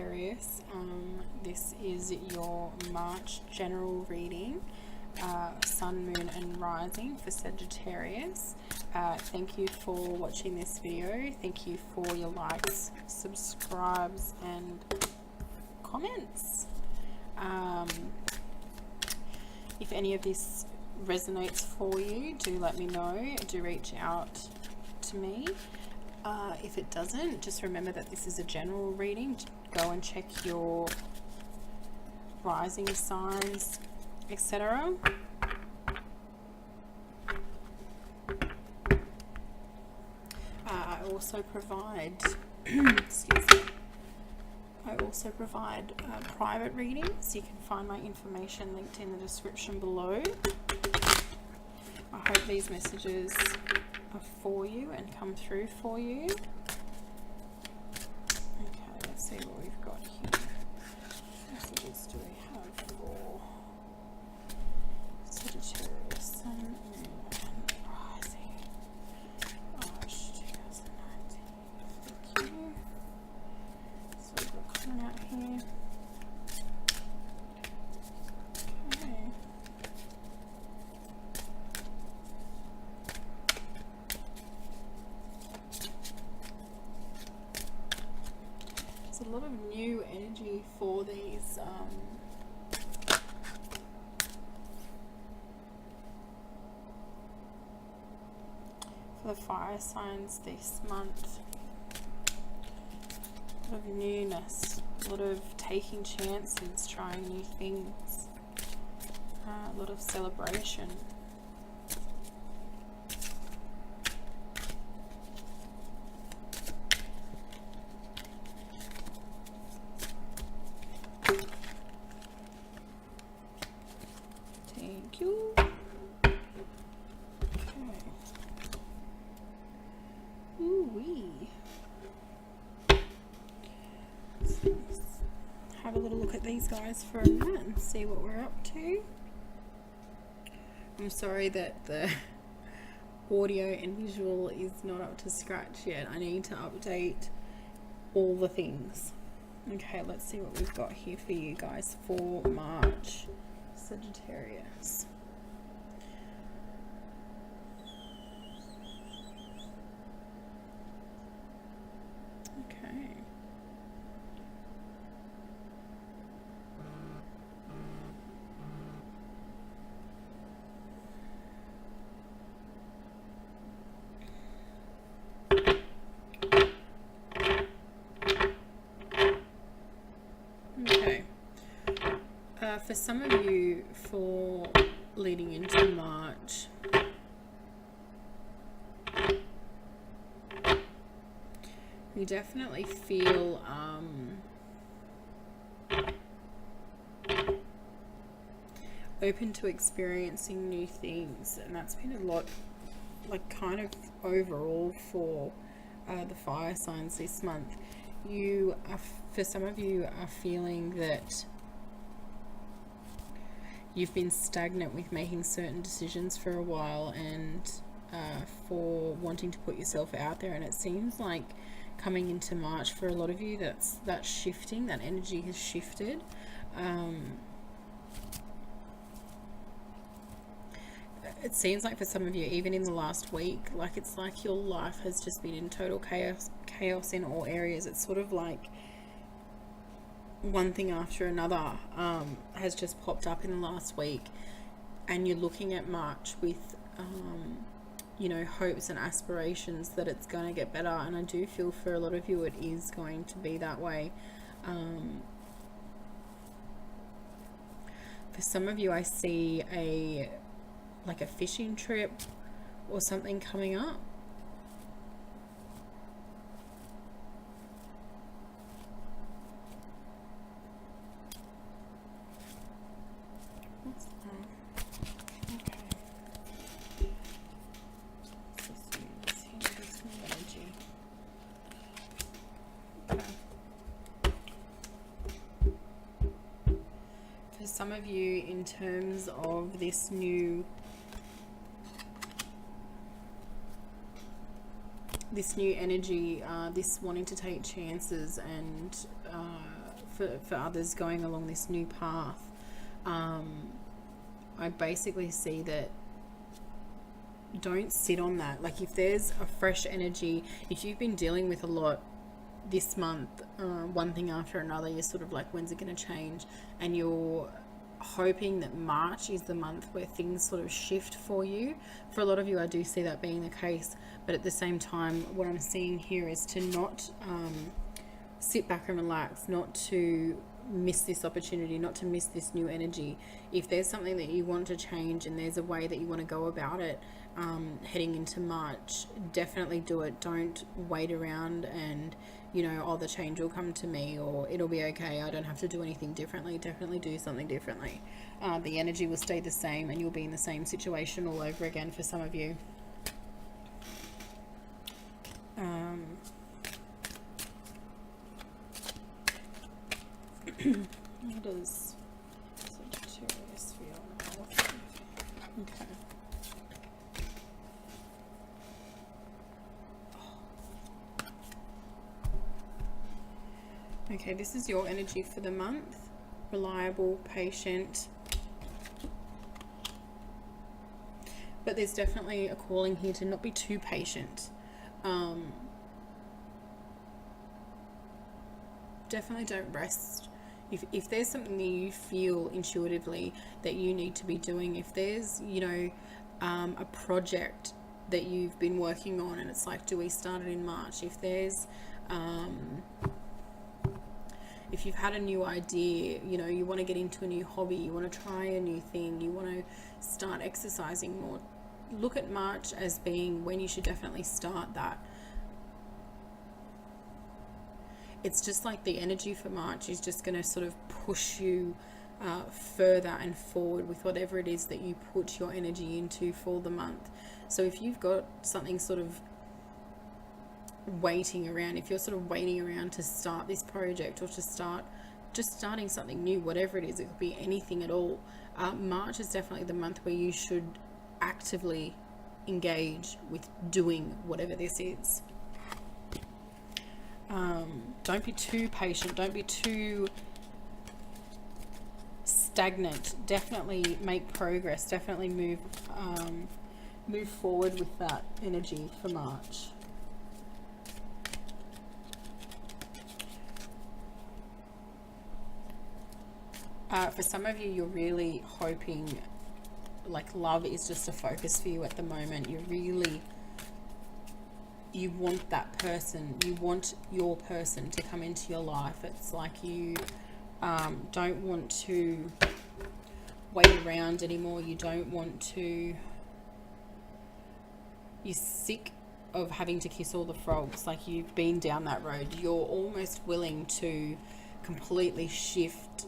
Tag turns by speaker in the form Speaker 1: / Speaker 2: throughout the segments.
Speaker 1: Sagittarius. This is your March general reading, Sun, Moon and Rising for Sagittarius. Thank you for watching this video. Thank you for your likes, subscribes and comments. If any of this resonates for you, do let me know. Do reach out to me. If it doesn't, just remember that this is a general reading. Go and check your rising signs, etc. I also provide excuse me. I also provide private readings. You can find my information linked in the description below. I hope these messages are for you and come through for you. Okay, let's see what we've got here. What messages do we have for Sagittarius, Sun, Moon and Rising? March 2019. Thank you. So we've got coming out here. Okay. A lot of new energy for these for the fire signs this month. A lot of newness, a lot of taking chances, trying new things, a lot of celebration. Thank you. Okay. Ooh-wee. Let's have a little look at these guys for a minute and see what we're up to. I'm sorry that the audio and visual is not up to scratch yet. I need to update all the things. Okay, let's see what we've got here for you guys for March. Sagittarius. Okay. Okay. For some of you, for leading into March, you definitely feel open to experiencing new things, and that's been a lot, like, kind of overall for the fire signs this month. You are, for some of you, are feeling that you've been stagnant with making certain decisions for a while, and for wanting to put yourself out there, and it seems like coming into March for a lot of you that's shifting, that energy has shifted. It seems like for some of you, even in the last week, like it's like your life has just been in total chaos in all areas. It's sort of like one thing after another has just popped up in the last week, and you're looking at March with you know, hopes and aspirations that it's going to get better. And I do feel for a lot of you it is going to be that way. For some of you, I see a fishing trip or something coming up. What's that? Okay. Let's use here this new energy. Okay. For some of you, in terms of this new energy, this wanting to take chances and for others going along this new path, I basically see that don't sit on that. Like, if there's a fresh energy, if you've been dealing with a lot this month, one thing after another, you're sort of like, when's it going to change? And you're hoping that March is the month where things sort of shift for you. For a lot of you, I do see that being the case, but at the same time, what I'm seeing here is to not sit back and relax, not to miss this opportunity, not to miss this new energy. If there's something that you want to change and there's a way that you want to go about it, heading into March, definitely do it. Don't wait around and, you know, oh, the change will come to me, or it'll be okay, I don't have to do anything differently. Definitely do something differently. The energy will stay the same and you'll be in the same situation all over again for some of you. What does Sagittarius feel now? Okay. Okay, this is your energy for the month. Reliable, patient. But there's definitely a calling here to not be too patient. Definitely don't rest. If there's something that you feel intuitively that you need to be doing, if there's, you know, a project that you've been working on and it's like, do we start it in March? If there's if you've had a new idea, you know, you want to get into a new hobby, you want to try a new thing, you want to start exercising more, look at March as being when you should definitely start that. It's just like the energy for March is just going to sort of push you further and forward with whatever it is that you put your energy into for the month. So if you've got something sort of waiting around, if you're sort of waiting around to start this project or to start just starting something new, whatever it is, it could be anything at all, March is definitely the month where you should actively engage with doing whatever this is. Don't be too patient, don't be too stagnant. Definitely make progress, definitely move forward with that energy for March. For some of you, you're really hoping, like, love is just a focus for you at the moment. You want that person, you want your person to come into your life. It's like you don't want to wait around anymore. You don't want to, you're sick of having to kiss all the frogs. Like, you've been down that road. You're almost willing to completely shift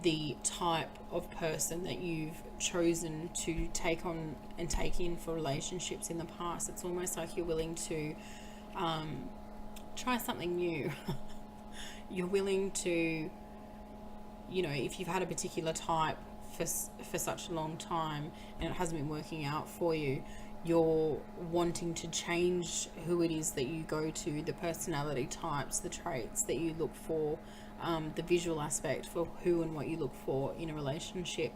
Speaker 1: the type of person that you've chosen to take on and take in for relationships in the past. It's almost like you're willing to try something new. You're willing to, you know, if you've had a particular type for such a long time and it hasn't been working out for you, you're wanting to change who it is that you go to, the personality types, the traits that you look for, the visual aspect for who and what you look for in a relationship.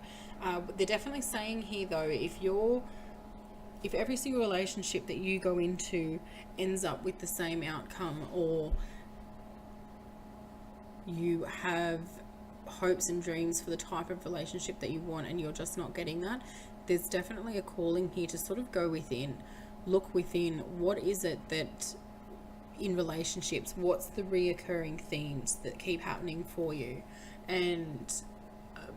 Speaker 1: They're definitely saying here, though, if every single relationship that you go into ends up with the same outcome, or you have hopes and dreams for the type of relationship that you want and you're just not getting that, there's definitely a calling here to sort of go within, look within. What is it that in relationships, what's the reoccurring themes that keep happening for you? And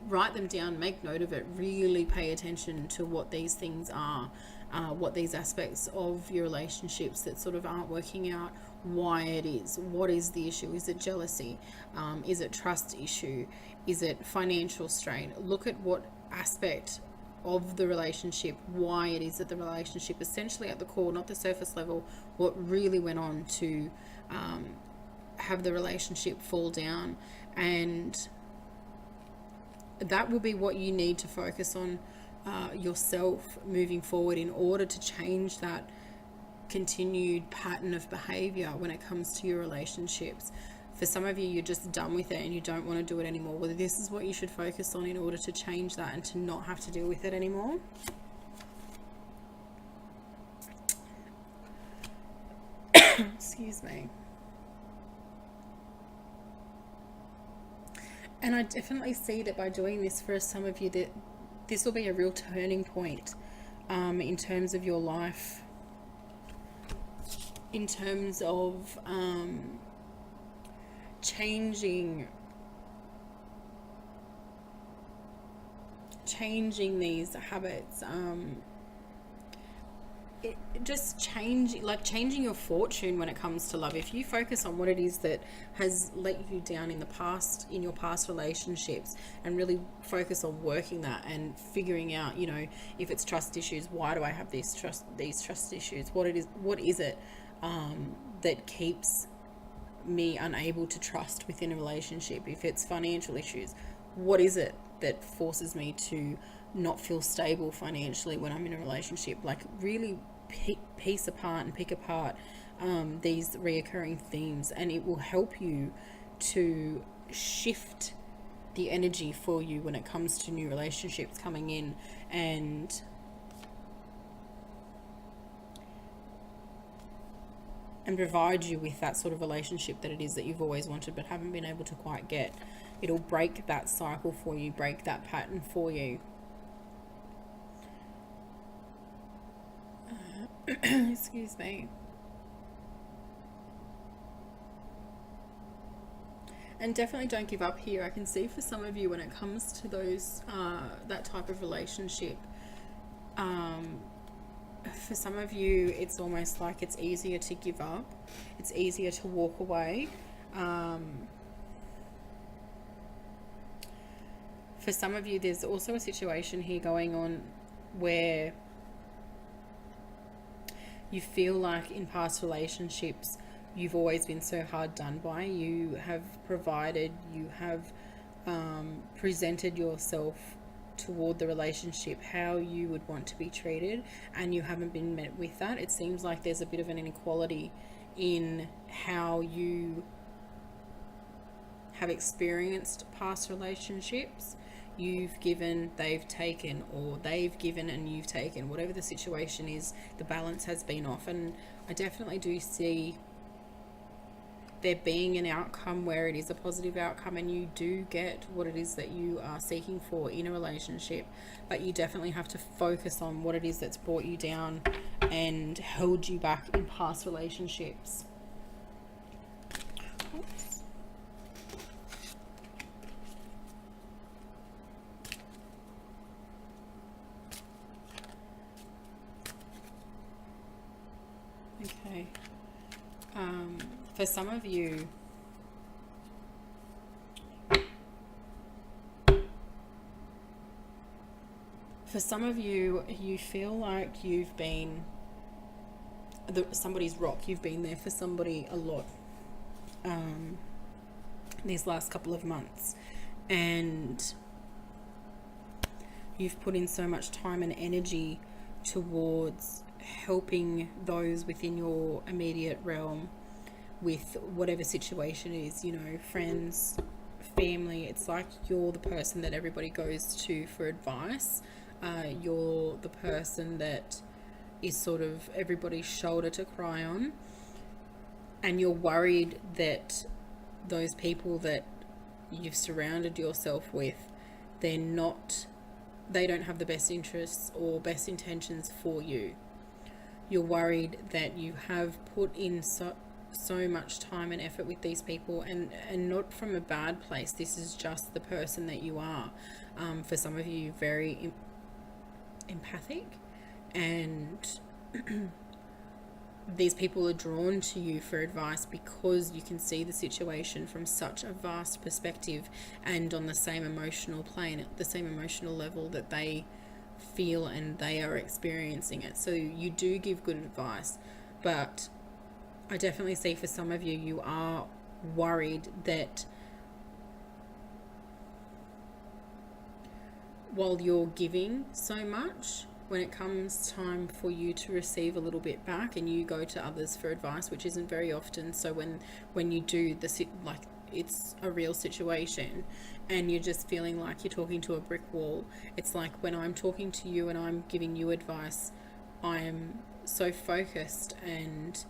Speaker 1: write them down, make note of it, really pay attention to what these things are, what these aspects of your relationships that sort of aren't working out, why it is, what is the issue. Is it jealousy? Is it trust issue? Is it financial strain? Look at what aspect of the relationship, why it is that the relationship, essentially at the core, not the surface level, what really went on to have the relationship fall down. And that will be what you need to focus on yourself moving forward in order to change that continued pattern of behavior when it comes to your relationships. For some of you, you're just done with it and you don't want to do it anymore. Whether this is what you should focus on in order to change that and to not have to deal with it anymore. Excuse me. And I definitely see that by doing this for some of you, that this will be a real turning point in terms of your life, in terms of changing these habits, just changing your fortune when it comes to love. If you focus on what it is that has let you down in the past, in your past relationships, and really focus on working that and figuring out, you know, if it's trust issues, why do I have these trust issues? What is it that keeps me unable to trust within a relationship? If it's financial issues, what is it that forces me to not feel stable financially when I'm in a relationship? Like, really piece apart and pick apart these reoccurring themes, and it will help you to shift the energy for you when it comes to new relationships coming in, and provide you with that sort of relationship that it is that you've always wanted but haven't been able to quite get. It'll break that cycle for you, break that pattern for you. Excuse me. And definitely don't give up here. I can see for some of you, when it comes to those that type of relationship, for some of you, it's almost like it's easier to give up. It's easier to walk away. For some of you, there's also a situation here going on where you feel like in past relationships, you've always been so hard done by. You have provided, you have presented yourself toward the relationship how you would want to be treated, and you haven't been met with that. It seems like there's a bit of an inequality in how you have experienced past relationships. You've given, they've taken, or they've given and you've taken. Whatever the situation is, the balance has been off. And I definitely do see there being an outcome where it is a positive outcome and you do get what it is that you are seeking for in a relationship, but you definitely have to focus on what it is that's brought you down and held you back in past relationships. Oops. Okay. For some of you, you feel like you've been somebody's rock. You've been there for somebody a lot these last couple of months, and you've put in so much time and energy towards helping those within your immediate realm with whatever situation it is, you know, friends, family. It's like you're the person that everybody goes to for advice. You're the person that is sort of everybody's shoulder to cry on, and you're worried that those people that you've surrounded yourself with, they don't have the best interests or best intentions for you. You're worried that you have put in so much time and effort with these people, and not from a bad place. This is just the person that you are. For some of you, very empathic, and these people are drawn to you for advice because you can see the situation from such a vast perspective and on the same emotional plane, at the same emotional level that they feel and they are experiencing it. So you do give good advice, but I definitely see for some of you, you are worried that while you're giving so much, when it comes time for you to receive a little bit back and you go to others for advice, which isn't very often, so when you do like it's a real situation and you're just feeling like you're talking to a brick wall, it's like when I'm talking to you and I'm giving you advice, I'm so focused and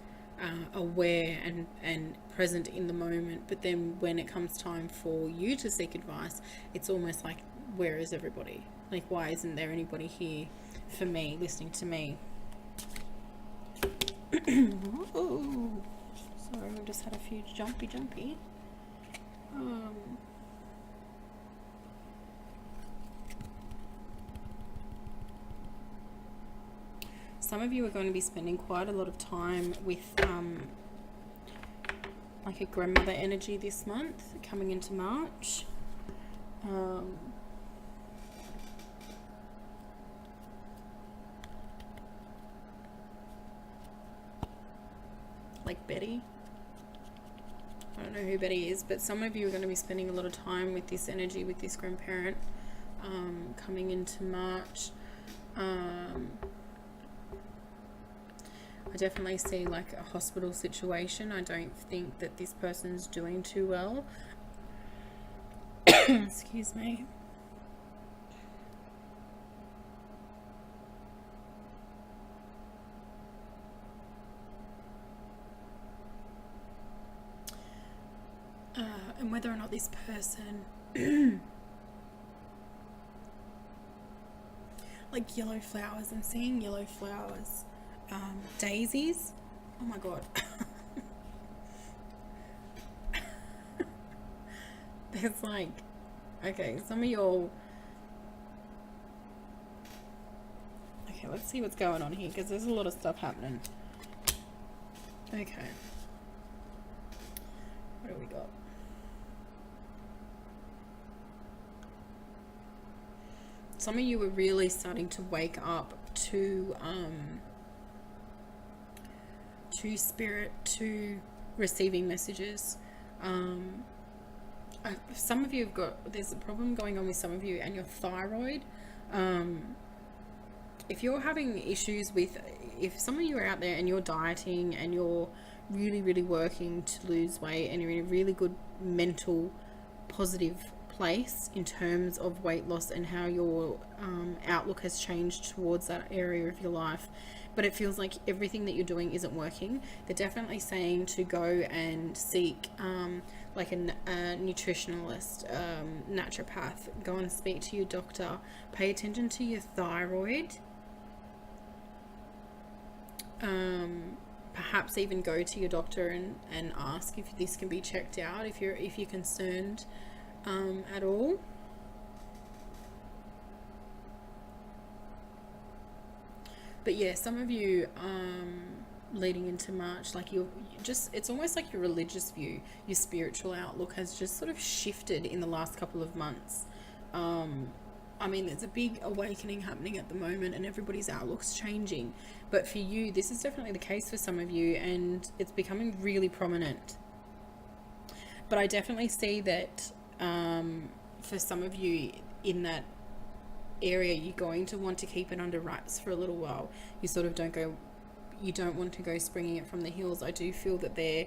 Speaker 1: aware and present in the moment, but then when it comes time for you to seek advice, it's almost like, where is everybody? Like, why isn't there anybody here for me, listening to me? Oh, sorry, we just had a few jumpy. Some of you are going to be spending quite a lot of time with like a grandmother energy this month, coming into March. Like Betty. I don't know who Betty is, but some of you are going to be spending a lot of time with this energy, with this grandparent, coming into March. I definitely see like a hospital situation. I don't think that this person's doing too well. Excuse me. And whether or not this person like yellow flowers, I'm seeing yellow flowers, daisies. Oh my god. There's like, okay, some of y'all, okay, let's see what's going on here, because there's a lot of stuff happening. Okay, what do we got? Some of you are really starting to wake up to spirit, to receiving messages. Some of you have got, there's a problem going on with some of you and your thyroid. If you're having issues with, if some of you are out there and you're dieting and you're really working to lose weight and you're in a really good mental positive place in terms of weight loss and how your outlook has changed towards that area of your life, but it feels like everything that you're doing isn't working, they're definitely saying to go and seek like a nutritionalist, naturopath, go and speak to your doctor, pay attention to your thyroid, perhaps even go to your doctor and ask if this can be checked out if you're concerned at all. But yeah, some of you leading into March, like you're just, it's almost like your religious view, your spiritual outlook has just sort of shifted in the last couple of months. I mean, there's a big awakening happening at the moment and everybody's outlook's changing, but for you this is definitely the case for some of you, and it's becoming really prominent. But I definitely see that for some of you in that area, you're going to want to keep it under wraps for a little while. You sort of you don't want to go springing it from the hills. I do feel that there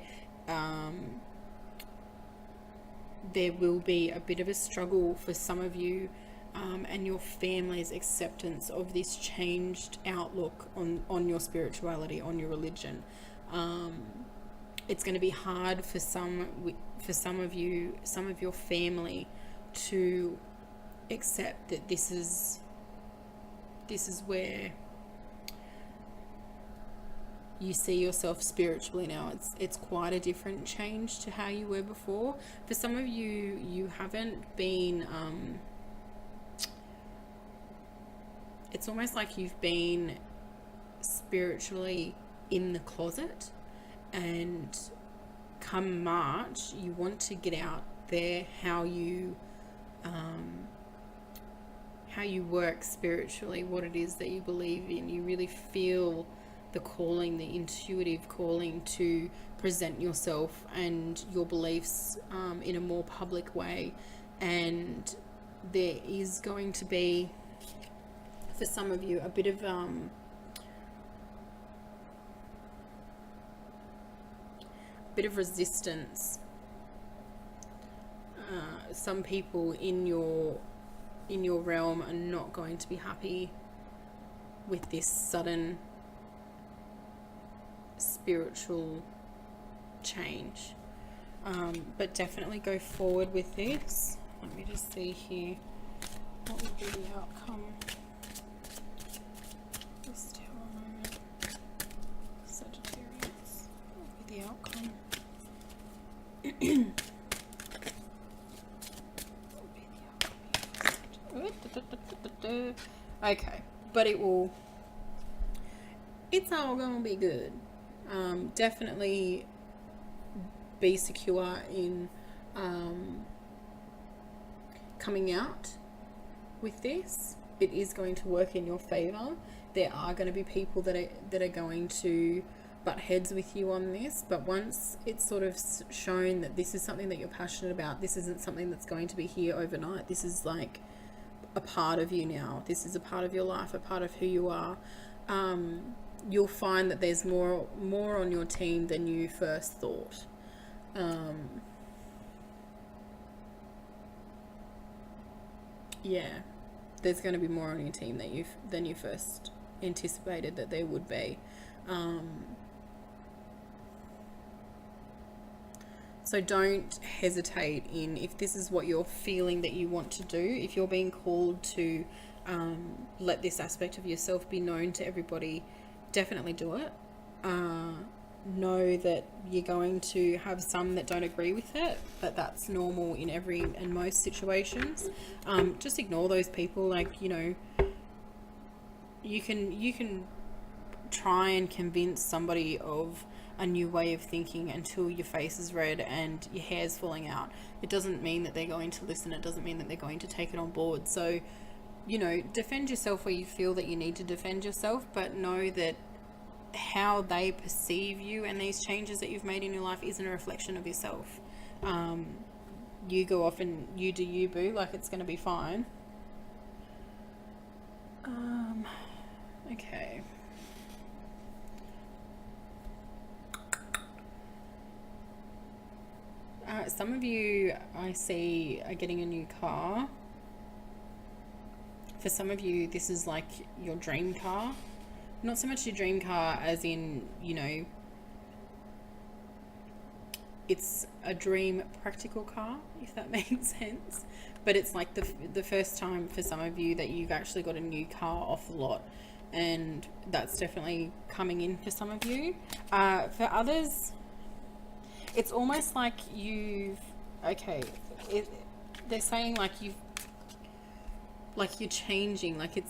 Speaker 1: will be a bit of a struggle for some of you and your family's acceptance of this changed outlook on your spirituality, on your religion. It's going to be hard for some of you, some of your family, to accept that this is where you see yourself spiritually now. It's quite a different change to how you were before. For some of you, you haven't been it's almost like you've been spiritually in the closet, and come March you want to get out there how you work spiritually, what it is that you believe in. You really feel the calling, the intuitive calling to present yourself and your beliefs in a more public way. And there is going to be, for some of you, a bit of resistance. Some people in your realm are not going to be happy with this sudden spiritual change, but definitely go forward with this. Let me just see here, what would be the outcome? Just tell a moment. Sagittarius, what would be the outcome? Okay, but it's all gonna be good. Definitely be secure in coming out with this. It is going to work in your favor. There are going to be people that are going to butt heads with you on this, but once it's sort of shown that this is something that you're passionate about, this isn't something that's going to be here overnight. This is like a part of you now. This is a part of your life, a part of who you are. You'll find that there's more on your team than you first thought. Yeah, there's going to be more on your team than you first anticipated that there would be. So don't hesitate in, if this is what you're feeling that you want to do, if you're being called to let this aspect of yourself be known to everybody, definitely do it. Know that you're going to have some that don't agree with it, but that's normal in every and most situations. Just ignore those people. Like, you know, you can try and convince somebody of a new way of thinking until your face is red and your hair's falling out. It doesn't mean that they're going to listen. It doesn't mean that they're going to take it on board. So, you know, defend yourself where you feel that you need to defend yourself, but know that how they perceive you and these changes that you've made in your life isn't a reflection of yourself. You go off and you do you, boo. Like, it's going to be fine. Okay. Some of you, I see, are getting a new car. For some of you, this is like your dream car. Not so much your dream car as in, you know, it's a dream practical car, if that makes sense. But it's like the first time for some of you that you've actually got a new car off the lot. And that's definitely coming in for some of you. For others, it's almost like they're saying like you're changing, like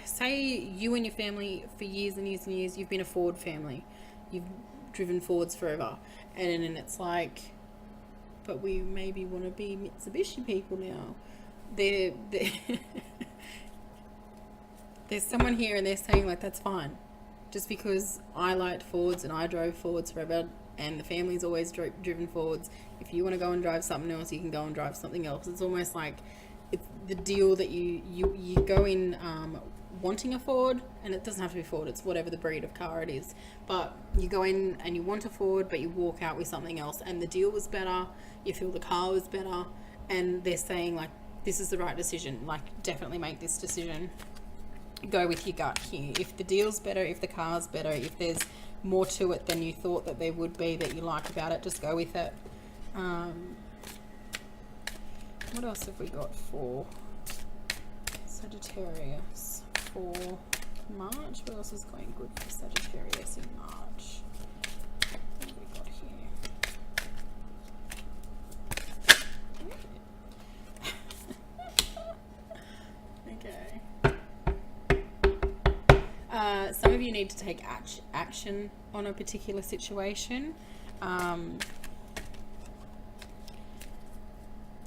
Speaker 1: say you and your family for years and years and years, you've been a Ford family, you've driven Fords forever, and it's like, but we maybe want to be Mitsubishi people now. There's someone here and they're saying like, that's fine, just because I liked Fords and I drove Fords forever and the family's always driven Fords. If you want to go and drive something else, you can go and drive something else. It's almost like it's the deal that you go in wanting a Ford, and it doesn't have to be Ford, it's whatever the breed of car it is, but you go in and you want a Ford, but you walk out with something else, and the deal was better, you feel the car was better, and they're saying like, this is the right decision, like definitely make this decision. Go with your gut here. If the deal's better, if the car's better, if there's more to it than you thought that there would be that you like about it, just go with it. What else have we got for Sagittarius for March? What else is going good for Sagittarius in March? What have we got here? Okay. Some of you need to take action on a particular situation.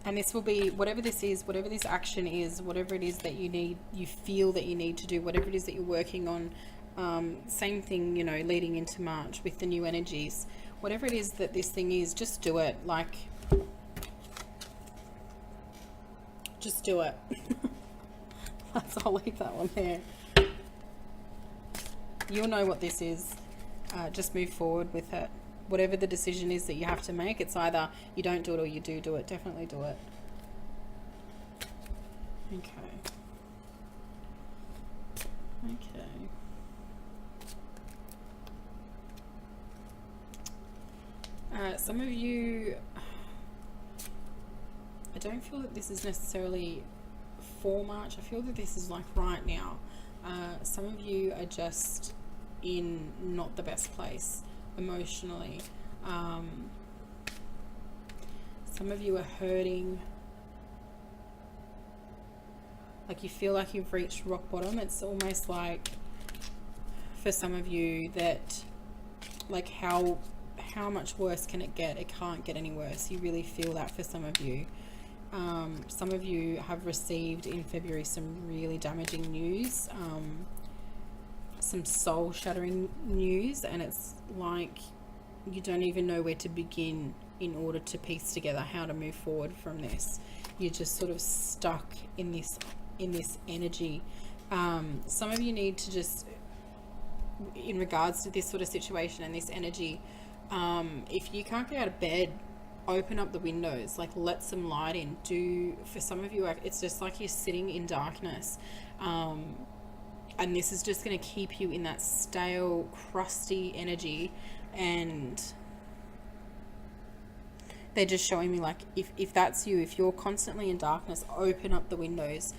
Speaker 1: And this will be, whatever this is, whatever this action is, whatever it is that you feel that you need to do, whatever it is that you're working on, same thing, you know, leading into March with the new energies. Whatever it is that this thing is, just do it. Like, just do it. I'll leave that one there. You'll know what this is. Just move forward with it. Whatever the decision is that you have to make, it's either you don't do it or you do it. Definitely do it. Okay. Some of you, I don't feel that this is necessarily for March. I feel that this is like right now. Some of you are just in not the best place emotionally. Some of you are hurting. Like you feel like you've reached rock bottom. It's almost like for some of you that like how much worse can it get? It can't get any worse. You really feel that for some of you. Some of you have received in February some really damaging news, some soul-shattering news, and it's like you don't even know where to begin in order to piece together how to move forward from this. You're just sort of stuck in this energy. Some of you need to just, in regards to this sort of situation and this energy, if you can't get out of bed, open up the windows, like let some light in. For some of you, it's just like you're sitting in darkness, and this is just going to keep you in that stale, crusty energy. And they're just showing me like if that's you, if you're constantly in darkness, open up the windows.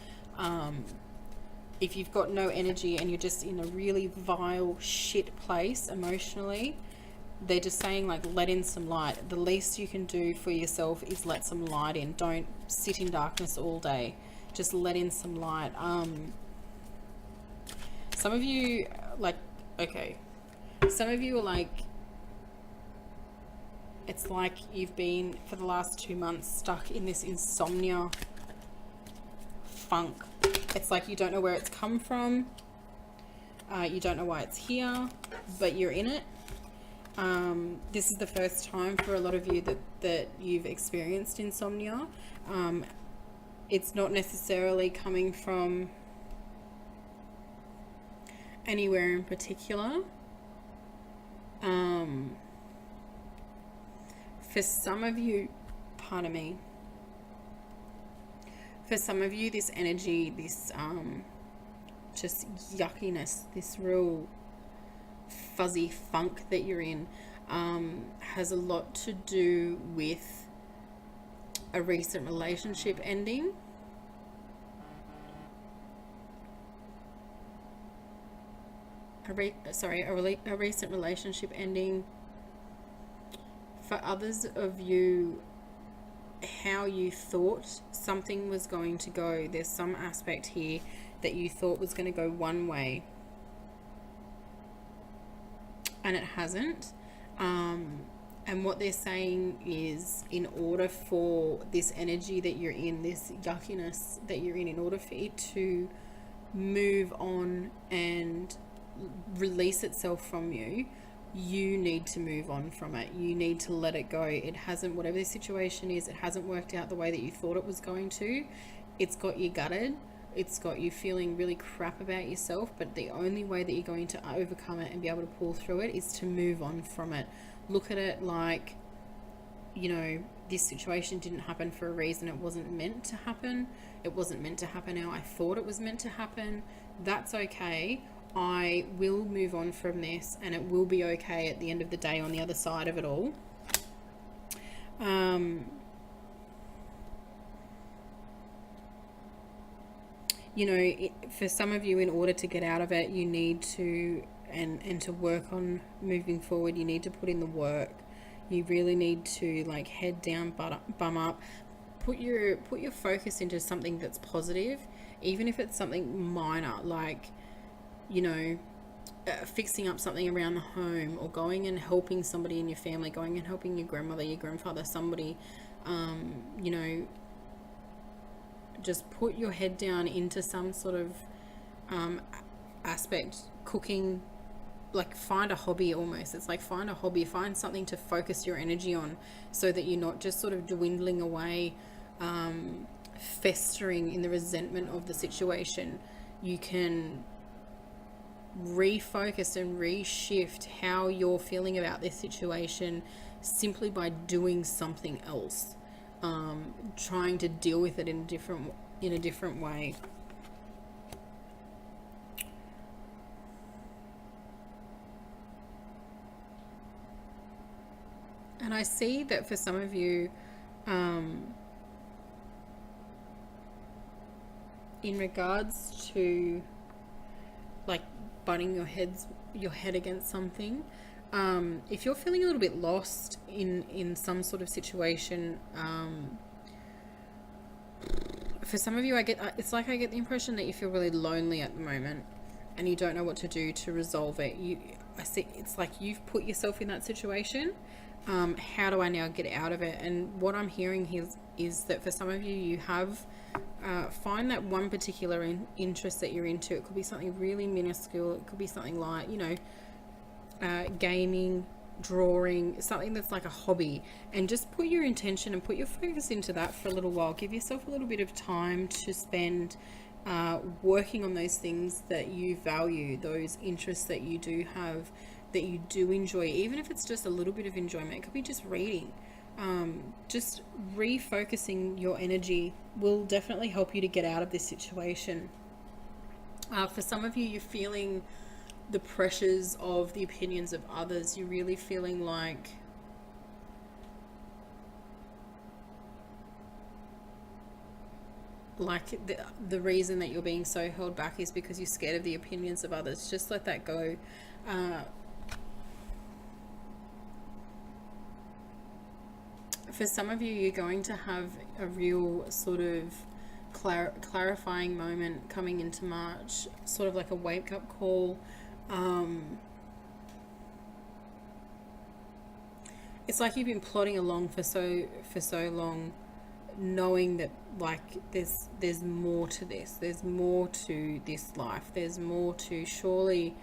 Speaker 1: If you've got no energy and you're just in a really vile shit place emotionally, they're just saying like let in some light. The least you can do for yourself is let some light in. Don't sit in darkness all day. Just let in some light. Some of you like, okay, some of you are like, it's like you've been for the last 2 months stuck in this insomnia funk. It's like you don't know where it's come from. You don't know why it's here, but you're in it. This is the first time for a lot of you that you've experienced insomnia. It's not necessarily coming from anywhere in particular. For some of you, pardon me, for some of you, this energy, this just yuckiness, this real fuzzy funk that you're in, has a lot to do with a recent relationship ending. A recent relationship ending. For others of you, how you thought something was going to go. There's some aspect here that you thought was going to go one way, and it hasn't. And what they're saying is, in order for this energy that you're in, this yuckiness that you're in order for it to move on and release itself from you, you need to move on from it. You need to let it go. It hasn't, whatever the situation is, it hasn't worked out the way that you thought it was going to. It's got you gutted. It's got you feeling really crap about yourself, but the only way that you're going to overcome it and be able to pull through it is to move on from it. Look at it like, you know, this situation didn't happen for a reason. It wasn't meant to happen. It wasn't meant to happen how I thought it was meant to happen. That's okay. I will move on from this, and it will be okay at the end of the day on the other side of it all. You know, for some of you, in order to get out of it, you need to, and to work on moving forward, you need to put in the work. You really need to like head down, bum up, put your focus into something that's positive, even if it's something minor, like, you know, fixing up something around the home, or going and helping somebody in your family, going and helping your grandmother, your grandfather, somebody, you know, just put your head down into some sort of aspect. Cooking, like find a hobby almost. It's like find a hobby, find something to focus your energy on, so that you're not just sort of dwindling away festering in the resentment of the situation, you can refocus and reshift how you're feeling about this situation simply by doing something else, trying to deal with it in a different way. And I see that for some of you, in regards to like butting your head against something, if you're feeling a little bit lost in some sort of situation, for some of you, I get the impression that you feel really lonely at the moment and you don't know what to do to resolve it. I see it's like you've put yourself in that situation. How do I now get out of it? And what I'm hearing here is that for some of you, you have find that one particular interest that you're into. It could be something really minuscule. It could be something like, gaming, drawing, something that's like a hobby, and just put your intention and put your focus into that for a little while. Give yourself a little bit of time to spend working on those things that you value, those interests that you do have, that you do enjoy, even if it's just a little bit of enjoyment. It could be just reading. Just refocusing your energy will definitely help you to get out of this situation. For some of you, you're feeling the pressures of the opinions of others. You're really feeling like the reason that you're being so held back is because you're scared of the opinions of others. Just let that go. For some of you, you're going to have a real sort of clarifying moment coming into March, sort of like a wake-up call. It's like you've been plodding along for so long, knowing that like there's more to this. There's more to this life. There's more to, surely,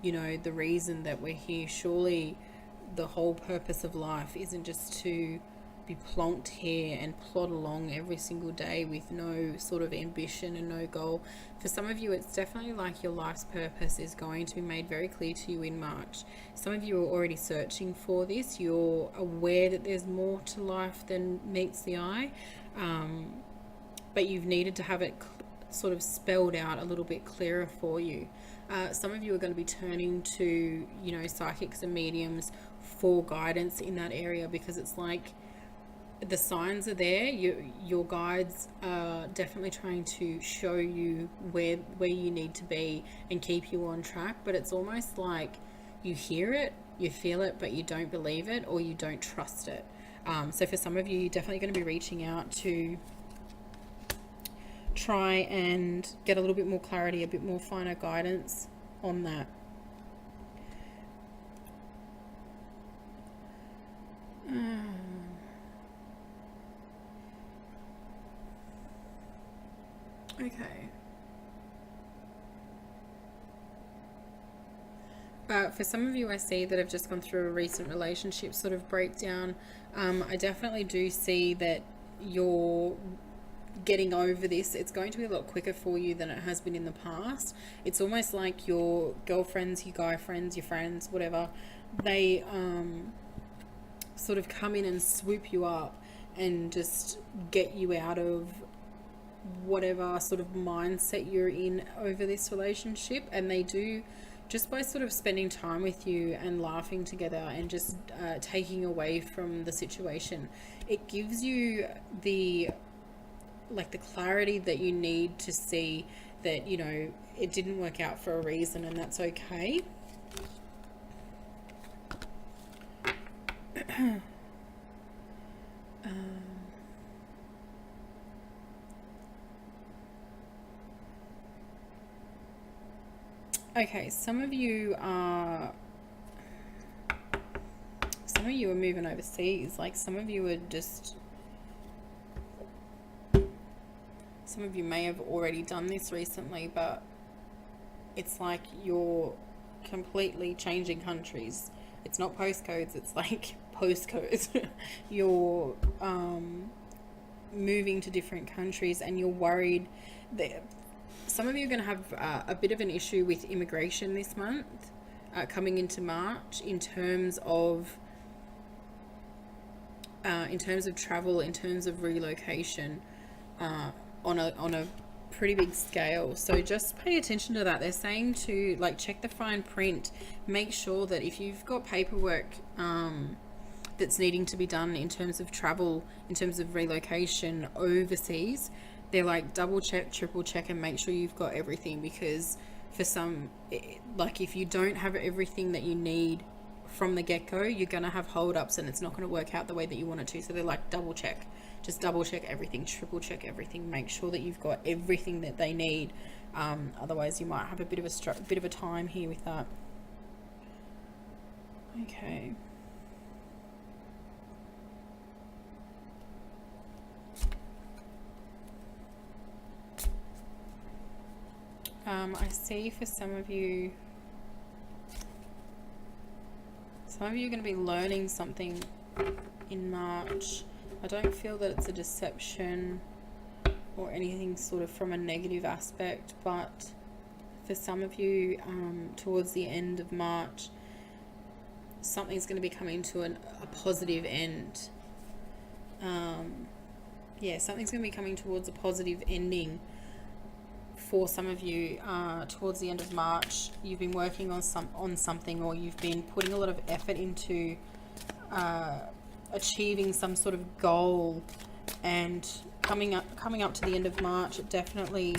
Speaker 1: the reason that we're here. Surely the whole purpose of life isn't just to be plonked here and plod along every single day with no sort of ambition and no goal. For some of you, it's definitely like your life's purpose is going to be made very clear to you in March. Some of you are already searching for this. You're aware that there's more to life than meets the eye, but you've needed to have it sort of spelled out a little bit clearer for you. Some of you are going to be turning to, psychics and mediums for guidance in that area, because it's like the signs are there. Your guides are definitely trying to show you where you need to be and keep you on track, but it's almost like you hear it, you feel it, but you don't believe it, or you don't trust it. So for some of you, you're definitely going to be reaching out to try and get a little bit more clarity, a bit more finer guidance on that. Okay. For some of you, I see that have just gone through a recent relationship sort of breakdown. I definitely do see that you're getting over this. It's going to be a lot quicker for you than it has been in the past. It's almost like your girlfriends, your guy friends, your friends, whatever, they sort of come in and swoop you up and just get you out of whatever sort of mindset you're in over this relationship. And they do, just by sort of spending time with you and laughing together and just taking away from the situation, it gives you the clarity that you need to see that, it didn't work out for a reason, and that's okay. Okay, some of you are moving overseas. Like, some of you may have already done this recently, but it's like you're completely changing countries. It's not postcodes, it's like postcodes. You're moving to different countries and you're worried that some of you are going to have a bit of an issue with immigration this month, coming into March, in terms of travel, in terms of relocation, on a pretty big scale. So just pay attention to that. They're saying to like check the fine print, make sure that if you've got paperwork that's needing to be done in terms of travel, in terms of relocation overseas, they're like double check, triple check, and make sure you've got everything, because for some, like if you don't have everything that you need from the get-go, you're going to have hold-ups and it's not going to work out the way that you want it to. So they're like double check, just double check everything, triple check everything, make sure that you've got everything that they need. Otherwise you might have a bit of a time here with that. Okay. I see for some of you are going to be learning something in March. I don't feel that it's a deception or anything sort of from a negative aspect, but for some of you, towards the end of March, something's going to be coming to a positive end. Yeah, something's going to be coming towards a positive ending for some of you towards the end of March. You've been working on something, or you've been putting a lot of effort into achieving some sort of goal, and coming up to the end of March, it definitely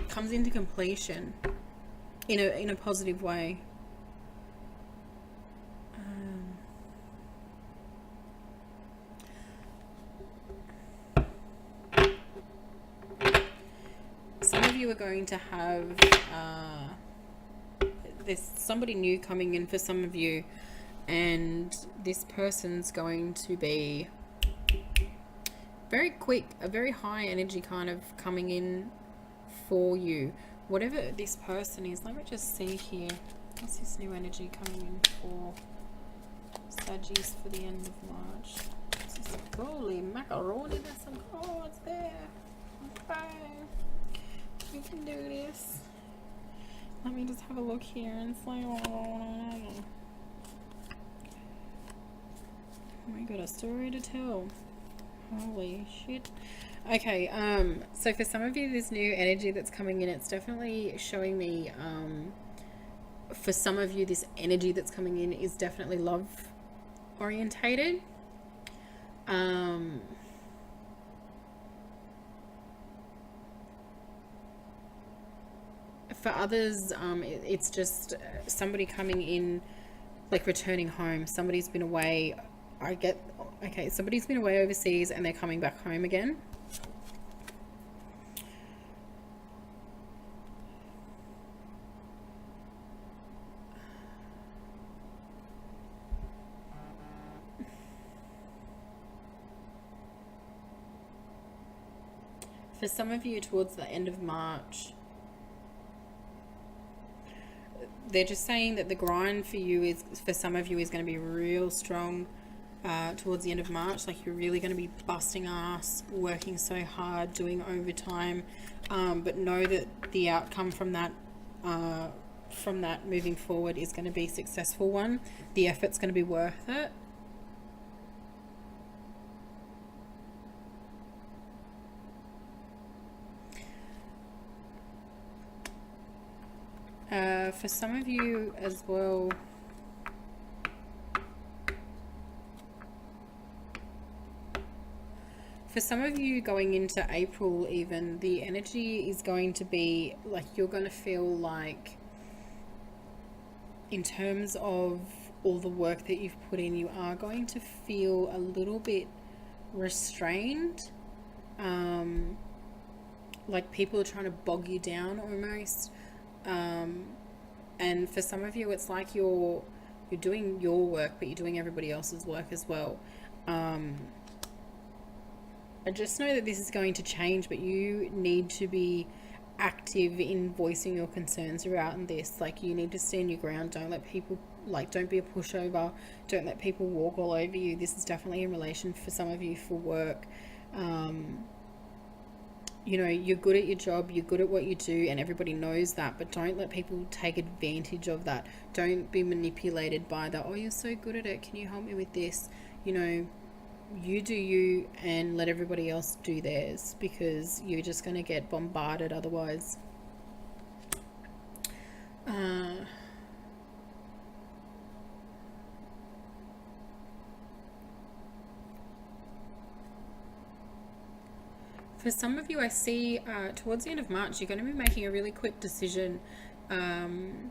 Speaker 1: comes into completion in a positive way. Some of you are going to have there's somebody new coming in for some of you, and this person's going to be very quick, a very high energy kind of coming in for you. Whatever this person is, let me just see here. What's this new energy coming in for Saggies for the end of March? This is holy macaroni, there's some cards there. Okay. We can do this. Let me just have a look here and say, oh we got a story to tell. Holy shit. Okay, so for some of you, this new energy that's coming in, it's definitely showing me, for some of you, this energy that's coming in is definitely love orientated. For others, it's just somebody coming in, like returning home. Somebody's been away. Somebody's been away overseas and they're coming back home again. For some of you, towards the end of March, they're just saying that the grind for you is, for some of you, is going to be real strong towards the end of March. Like you're really going to be busting ass, working so hard, doing overtime, but know that the outcome from that moving forward is going to be a successful one. The effort's going to be worth it. For some of you as well, for some of you going into April even, the energy is going to be like you're going to feel like, in terms of all the work that you've put in, you are going to feel a little bit restrained, like people are trying to bog you down almost. And for some of you, it's like you're doing your work, but you're doing everybody else's work as well. I just know that this is going to change, but you need to be active in voicing your concerns around this. Like you need to stand your ground. Don't let people, like, don't be a pushover. Don't let people walk all over you. This is definitely in relation for some of you for work. You know, you're good at your job, you're good at what you do, and everybody knows that, but don't let people take advantage of that. Don't be manipulated by that. Oh, you're so good at it, can you help me with this? You know, you do you and let everybody else do theirs, because you're just going to get bombarded otherwise. For some of you, I see towards the end of March, you're going to be making a really quick decision. And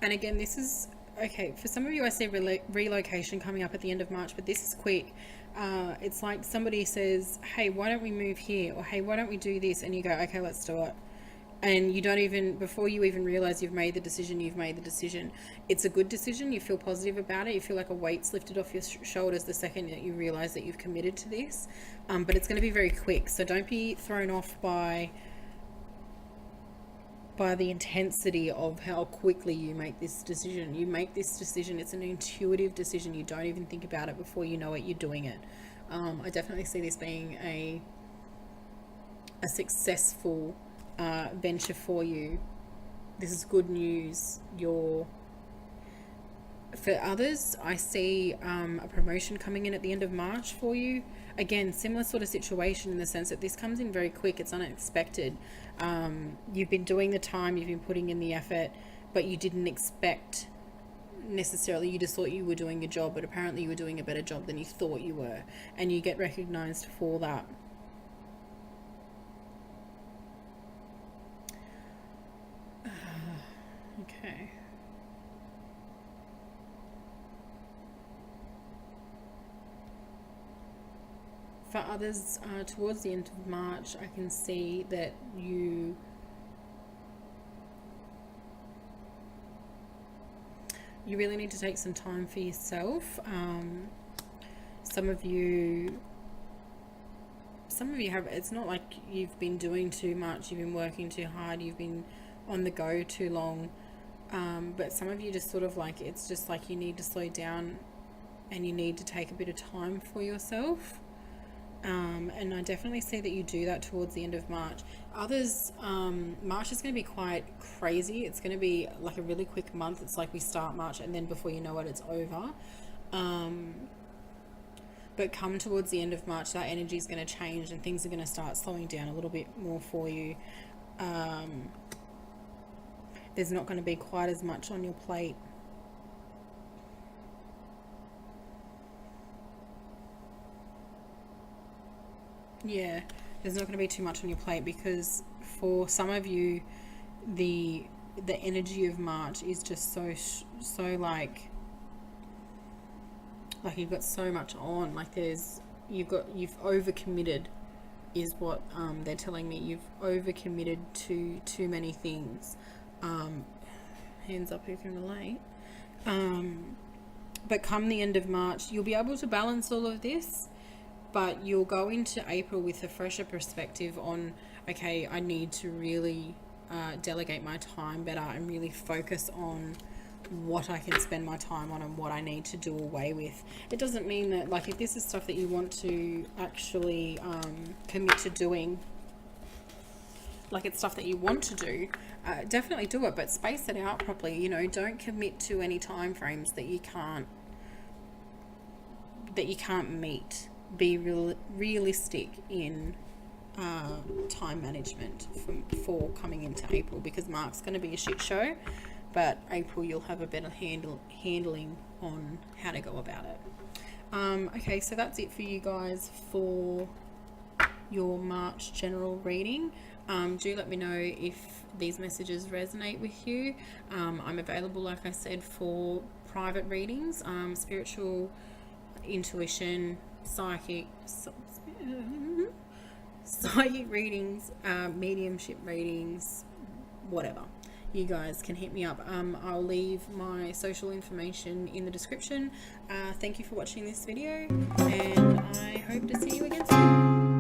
Speaker 1: again, this is, okay, for some of you, I see relocation coming up at the end of March, but this is quick. It's like somebody says, hey, why don't we move here? Or hey, why don't we do this? And you go, okay, let's do it. And you don't even, before you even realize you've made the decision, you've made the decision. It's a good decision. You feel positive about it. You feel like a weight's lifted off your shoulders the second that you realize that you've committed to this. But it's going to be very quick. So don't be thrown off by the intensity of how quickly you make this decision. You make this decision. It's an intuitive decision. You don't even think about it before you know it. You're doing it. I definitely see this being a successful venture for you. This is good news. For others, I see a promotion coming in at the end of March for you. Again, similar sort of situation in the sense that this comes in very quick. It's unexpected. You've been doing the time, you've been putting in the effort, but you didn't expect necessarily, you just thought you were doing your job, but apparently you were doing a better job than you thought you were, and you get recognized for that. Okay. For others, towards the end of March, I can see that you really need to take some time for yourself. Some of you have, it's not like you've been doing too much, you've been working too hard, you've been on the go too long, but some of you just sort of like, it's just like you need to slow down and you need to take a bit of time for yourself. And I definitely see that you do that towards the end of March. Others, March is going to be quite crazy. It's going to be like a really quick month. It's like we start March and then before you know it, it's over. But come towards the end of March, that energy is going to change and things are going to start slowing down a little bit more for you. There's not going to be quite as much on your plate. Yeah, there's not going to be too much on your plate, because for some of you, the energy of March is just so like you've got so much on. Like you've overcommitted, is what they're telling me. You've overcommitted to too many things. Hands up who can relate. But come the end of March, you'll be able to balance all of this. But you'll go into April with a fresher perspective on, okay, I need to really delegate my time better and really focus on what I can spend my time on and what I need to do away with. It doesn't mean that, like, if this is stuff that you want to actually commit to doing, like it's stuff that you want to do, definitely do it, but space it out properly. You know, don't commit to any time frames that you can't meet. Be realistic in time management for coming into April, because March's going to be a shit show, but April you'll have a better handling on how to go about it. Okay, so that's it for you guys for your March general reading. Do let me know if these messages resonate with you. I'm available, like I said, for private readings, spiritual, intuition, psychic readings, mediumship readings, whatever. You guys can hit me up. I'll leave my social information in the description. Thank you for watching this video, and I hope to see you again soon.